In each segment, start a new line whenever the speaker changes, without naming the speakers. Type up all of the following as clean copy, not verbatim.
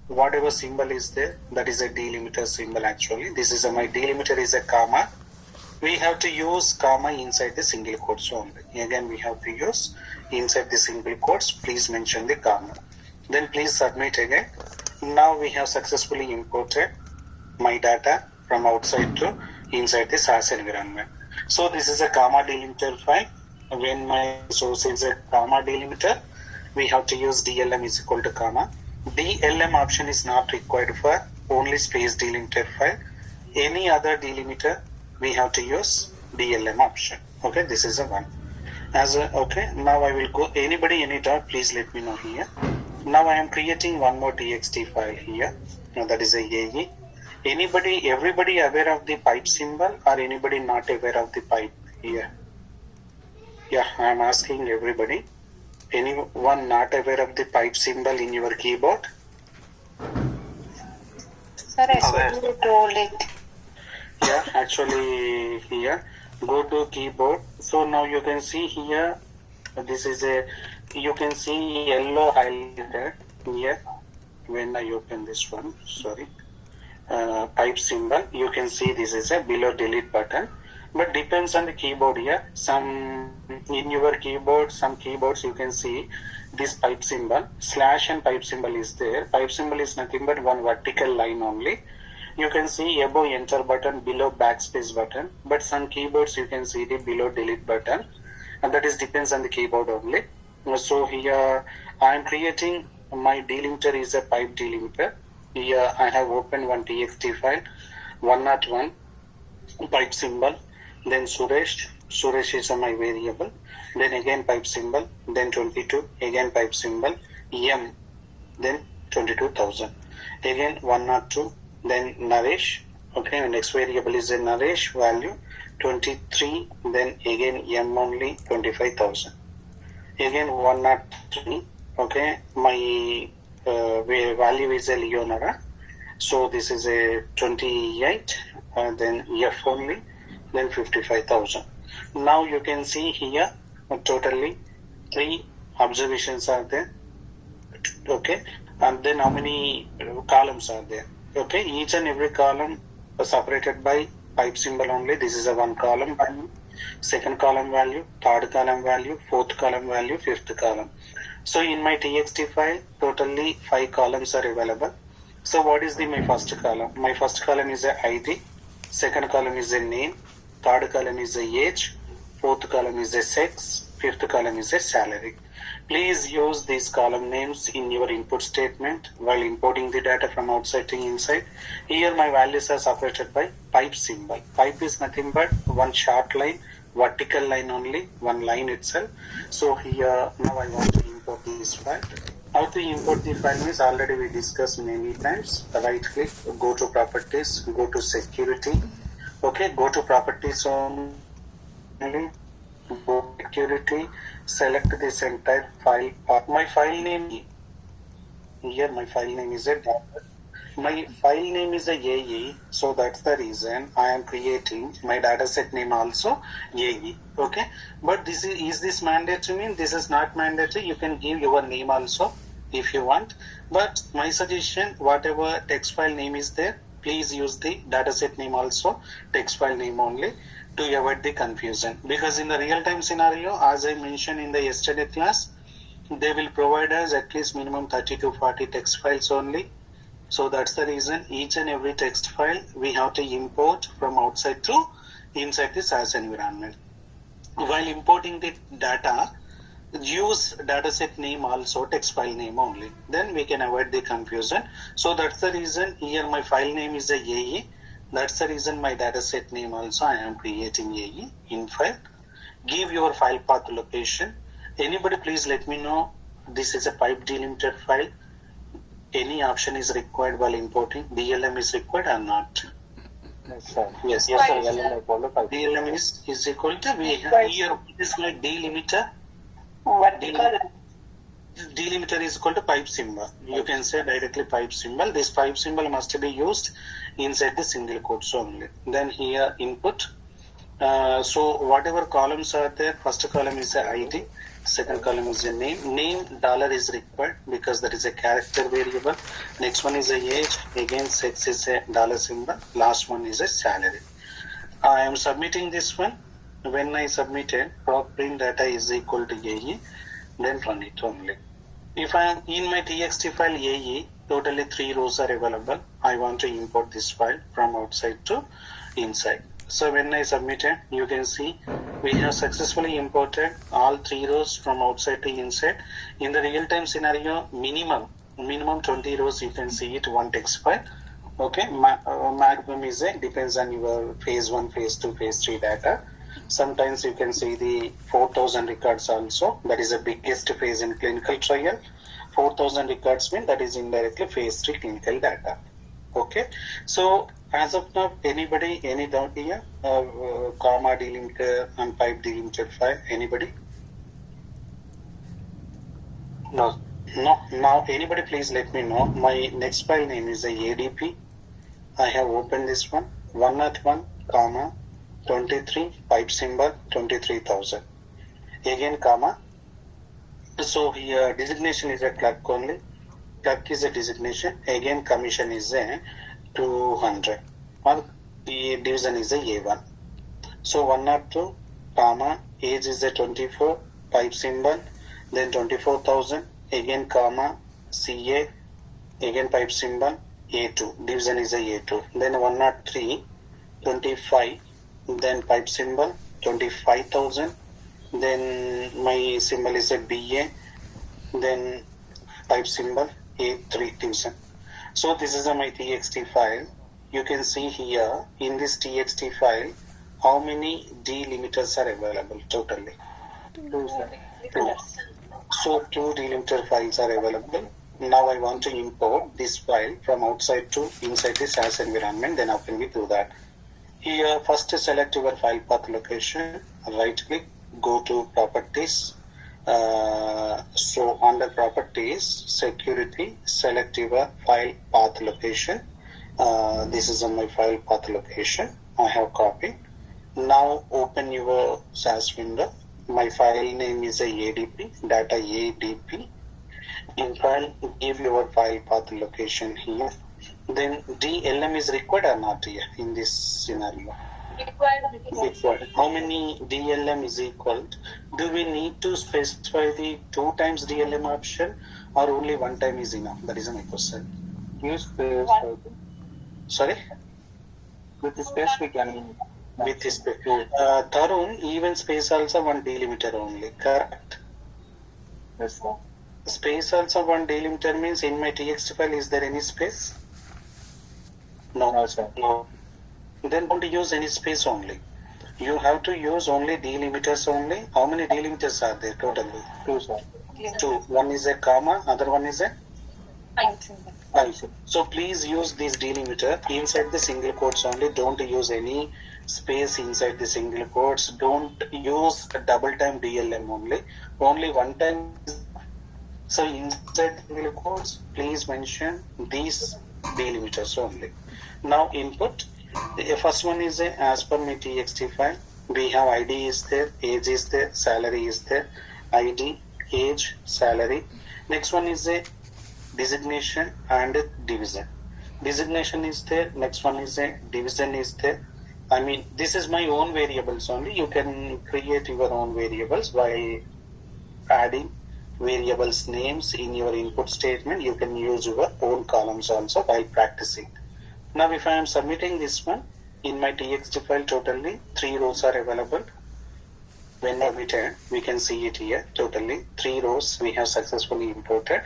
whatever symbol is there, that is a delimiter symbol actually. This is my delimiter is a comma. We have to use comma inside the single quotes only. Again, we have to use inside the single quotes. Please mention the comma. Then please submit again. Now we have successfully imported my data from outside to inside the SaaS environment. So this is a comma delimiter file. When my source is a comma delimiter, we have to use DLM is equal to comma. DLM option is not required for only space delimiter file. Any other delimiter, we have to use DLM option. Okay, this is a one. Okay, now I will go. Anybody, any doubt, please let me know here. Now I am creating one more txt file here. Now that is a AE. Everybody aware of the pipe symbol, or anybody not aware of the pipe here? Yeah, I am asking everybody. Anyone not aware of the pipe symbol in your keyboard?
Sir, I told it.
Yeah, actually here, go to keyboard. So now you can see here, this is you can see yellow highlighted here. When I open this one, sorry, pipe symbol, you can see this is a below delete button. But depends on the keyboard here. In your keyboard, some keyboards you can see this pipe symbol, slash and pipe symbol is there. Pipe symbol is nothing but one vertical line only. You can see above enter button, below backspace button, but some keyboards you can see the below delete button, and that is depends on the keyboard only. So here I am creating my delimiter is a pipe delimiter. Here I have opened one txt file, 101 pipe symbol, then Suresh is my variable, then again pipe symbol, then 22, again pipe symbol, M, then 22,000, again 102, then Naresh, okay, next variable is a Naresh value, 23, then again M only, 25,000, again 103, okay, my value is a Leonora, so this is a 28, then F only, then 55,000. Now you can see here totally 3 observations are there, okay, and then how many columns are there, okay, each and every column separated by pipe symbol only. This is a one column value, second column value, third column value, fourth column value, fifth column. So in my txt file totally 5 columns are available. So what is my first column? My first column is a ID, second column is a name, third column is a age, fourth column is a sex, fifth column is a salary. Please use these column names in your input statement while importing the data from outside to inside. Here my values are separated by pipe symbol. Pipe is nothing but one short line, vertical line only, one line itself. So here now I want to import this file. How to import the file is already we discussed many times. Right click, go to properties, go to security. Okay, go to properties only, go to security, select this entire file path. My file name here, my file name is AE, so that's the reason I am creating my dataset name also AE. Okay, but is this mandatory? This is not mandatory. You can give your name also if you want, but my suggestion, whatever text file name is there, please use the dataset name also, text file name only, to avoid the confusion. Because in the real-time scenario, as I mentioned in the yesterday class, they will provide us at least minimum 30 to 40 text files only. So that's the reason each and every text file we have to import from outside to inside the SaaS environment. While importing the data, use dataset name also, text file name only. Then we can avoid the confusion. So that's the reason here my file name is a AE. That's the reason my dataset name also I am creating AE in file. Give your file path location. Anybody please let me know this is a pipe delimiter file. Any option is required while importing. DLM is required or not?
Yes, sir.
Yes,
Yes, sir.
DLM is equal to here. This is my delimiter.
Vertical.
Delimiter is equal to pipe symbol. You can say directly pipe symbol. This pipe symbol must be used inside the single quotes only. Then here input So whatever columns are there, first column is a ID, second column is a name. Name dollar is required because that is a character variable. Next one is a age, again sex is a dollar symbol. Last one is a salary. I am submitting this one. When I submitted, prop print data is equal to AE, then run it only. If I am in my txt file AE, totally 3 rows are available. I want to import this file from outside to inside. So when I submitted, you can see we have successfully imported all 3 rows from outside to inside. In the real-time scenario, minimum 20 rows you can see it, one text file. Okay, maximum is a depends on your phase 1, phase 2, phase 3 data. Sometimes you can see the 4,000 records also. That is the biggest phase in clinical trial. 4,000 records mean that is indirectly phase 3 clinical data. Okay, so as of now, anybody, any doubt here? Comma delimiter and pipe delimited file, anybody? No. Now anybody please let me know. My next file name is a ADP. I have opened this one. 101, comma 23 pipe symbol 23,000. Again comma. So here designation is a clerk only. Clerk is a designation. Again commission is a 200 or the division is a A1. So 102 comma age is a 24 pipe symbol then 24,000 again comma CA again pipe symbol A2 division is a A2 then 103 25 then pipe symbol 25,000 then my symbol is a BA then pipe symbol A3 division. So this is my txt file. You can see here in this txt file how many delimiters are available totally. Two. So 2 delimiter files are available. Now I want to import this file from outside to inside this SAS environment. Then how can we do that? Here first select your file path location. Right click, go to properties. So under properties, security, select your file path location. This is on my file path location. I have copied. Now open your SAS window. My file name is a ADP, data ADP. In file, give your file path location here. Then DLM is required or not here in this scenario? Required. How many DLM is equal? Do we need to specify the 2 times DLM option or only 1 time is enough? That is my question.
Use space.
Sorry?
With the space we can.
With this space. Tarun, even space also 1 delimiter only, correct?
Yes, sir.
Space also 1 delimiter means in my txt file is there any space?
No, sir.
No. Then don't use any space only. You have to use only delimiters only. How many delimiters are there totally?
2, sir.
2. One is a comma, other one is a pipe. So please use this delimiter inside the single quotes only. Don't use any space inside the single quotes. Don't use a double time DLM only. Only 1 time. So inside single quotes, please mention these delimiters only. Now input. The first one is a, as per my txt file. We have ID is there, age is there, salary is there. ID, age, salary. Next one is a designation and division. Designation is there. Next one is a division is there. I mean, this is my own variables only. You can create your own variables while adding variables names in your input statement. You can use your own columns also while practicing. Now if I am submitting this one, in my txt file totally 3 rows are available. When submitted, we can see it here. Totally 3 rows we have successfully imported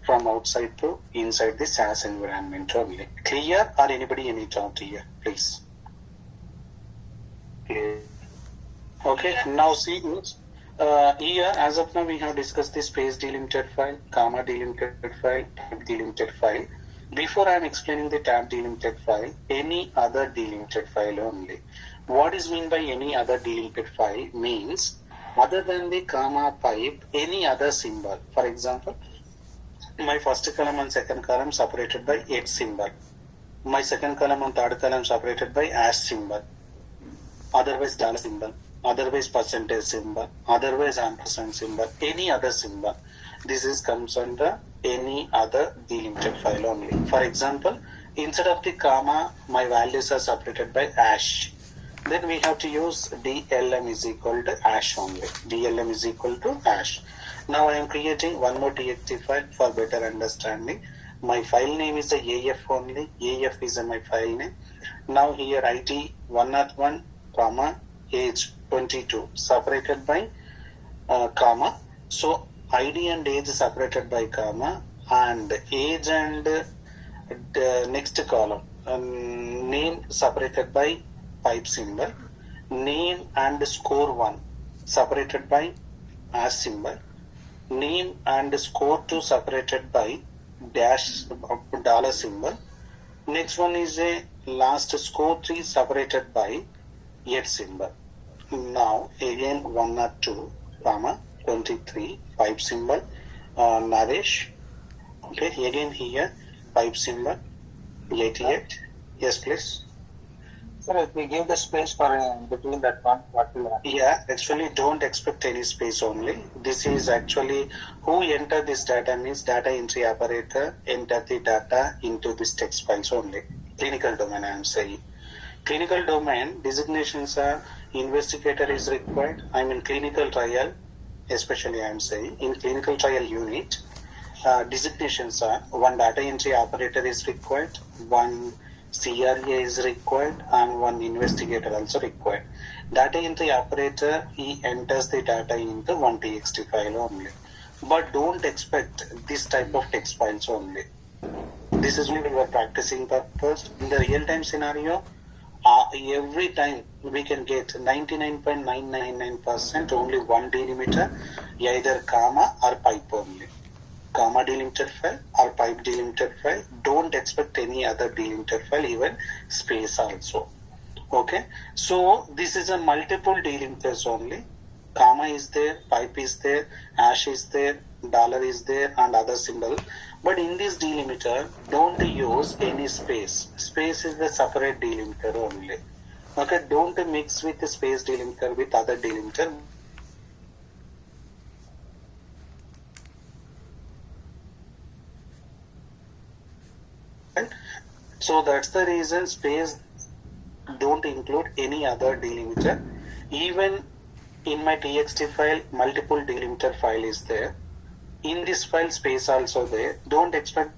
from outside to inside the SAS environment only. Clear or anybody any doubt here, please? Okay, now see here as of now we have discussed the space delimited file, comma delimited file, tab delimited file. Before I am explaining the tab delimited file, any other delimited file only. What is mean by any other delimited file means other than the comma pipe, any other symbol. For example, my first column and second column separated by X symbol. My second column and third column separated by # symbol. otherwise dollar symbol, otherwise percentage symbol, otherwise ampersand symbol, any other symbol. This is comes under any other delimited file only. For example, instead of the comma, my values are separated by hash. Then we have to use DLM is equal to hash only. DLM is equal to hash. Now I am creating one more txt file for better understanding. My file name is a AF only. AF is my file name. Now here ID 101 comma age 22 separated by comma. So ID and age separated by comma, and age and the next column name separated by pipe symbol, name and score 1 separated by hash symbol, name and score 2 separated by dash dollar symbol. Next one is a last score 3 separated by yet symbol. Now again 102 comma 23 pipe symbol, Naresh. Okay, again here pipe symbol 88. Yes, please.
Sir, if we give the space for between that one, what will happen?
Yeah, actually don't expect any space only. This is actually who enter this data means data entry operator enter the data into this text files only. Clinical domain I am saying. Clinical domain designations are investigator is required. I mean clinical trial, especially I am saying in clinical trial unit, designations are one data entry operator is required, one CRA is required, and one investigator also required. Data entry operator, he enters the data into one txt file only. But don't expect this type of text files only. This is only for practicing purpose. In the real-time scenario, every time we can get 99.999% only one delimiter, either comma or pipe only. Comma delimited file or pipe delimited file. Don't expect any other delimited file, even space also. Okay, so this is a multiple delimiters only. Comma is there, pipe is there, hash is there, dollar is there, and other symbol. But in this delimiter, don't use any space. Space is the separate delimiter only. Okay, don't mix with the space delimiter with other delimiter. So that's the reason space don't include any other delimiter. Even in my txt file, multiple delimiter file is there. In this file, space also there. Don't expect